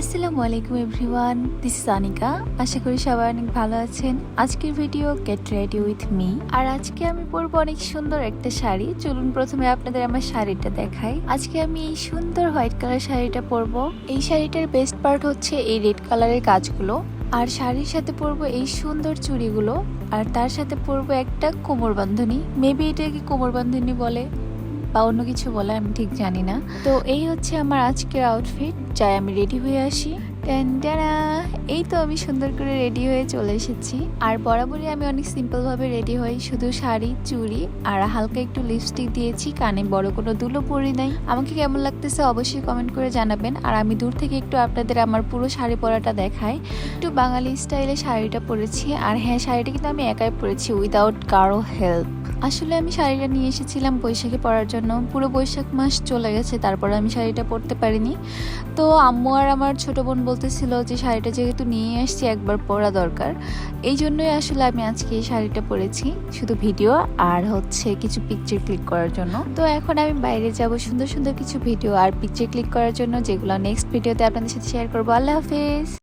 আসসালামু আলাইকুম everyone, this is Anika. আশা করি সবাই অনেক ভালো আছেন। আজকের video get ready with me. আর আজকে আমি পরবো অনেক সুন্দর একটা শাড়ি। চলুন প্রথমে আপনাদের আমার শাড়িটা দেখাই। আজকে আমি এই সুন্দর হোয়াইট কালার শাড়িটা পরবো। এই শাড়িটার বেস্ট পার্ট হচ্ছে এই রেড কালারের কাজগুলো, আর শাড়ির সাথে পরবো এই সুন্দর চুড়িগুলো, আর তার সাথে পরবো একটা কোমর বাঁধনি। মেবি এটাকে কোমর বাঁধনি বলে বা অন্য কিছু বলে, আমি ঠিক জানি না। তো এই হচ্ছে আমার আজকের আউটফিট। যাই আমি রেডি হয়ে আসি। এই তো আমি সুন্দর করে রেডি হয়ে চলে এসেছি। আর বরাবরই আমি অনেক সিম্পল ভাবে রেডি হই, শুধু শাড়ি, চুড়ি আর হালকা একটু লিপস্টিক দিয়েছি, কানে বড় কোনো দুলও পরি নাই। আমাকে কেমন লাগতেছে অবশ্যই কমেন্ট করে জানাবেন। আর আমি দূর থেকে একটু আপনাদের আমার পুরো শাড়ি পরাটা দেখাই। একটু বাঙালি স্টাইলে শাড়িটা পরেছি। আর হ্যাঁ, শাড়িটা কিন্তু আমি একাই পরেছি, উইদাউট কারো হেল্প। আসলে আমি শাড়িটা নিয়ে এসেছিলাম বৈশাখে পরার জন্য। পুরো বৈশাখ মাস চলে গেছে, তারপরে আমি শাড়িটা পরতে পারিনি। তো আম্মু আর আমার ছোট বোন বলতেছিল যে শাড়িটা যেহেতু নিয়ে আসছি একবার পরা দরকার, এই জন্যই আসলে আমি আজকে এই শাড়িটা পরেছি, শুধু ভিডিও আর হচ্ছে কিছু পিকচার ক্লিক করার জন্য। তো এখন আমি বাইরে যাব সুন্দর সুন্দর কিছু ভিডিও আর পিকচার ক্লিক করার জন্য, যেগুলো নেক্সট ভিডিওতে আপনাদের সাথে শেয়ার করবো। আল্লাহ হাফেজ।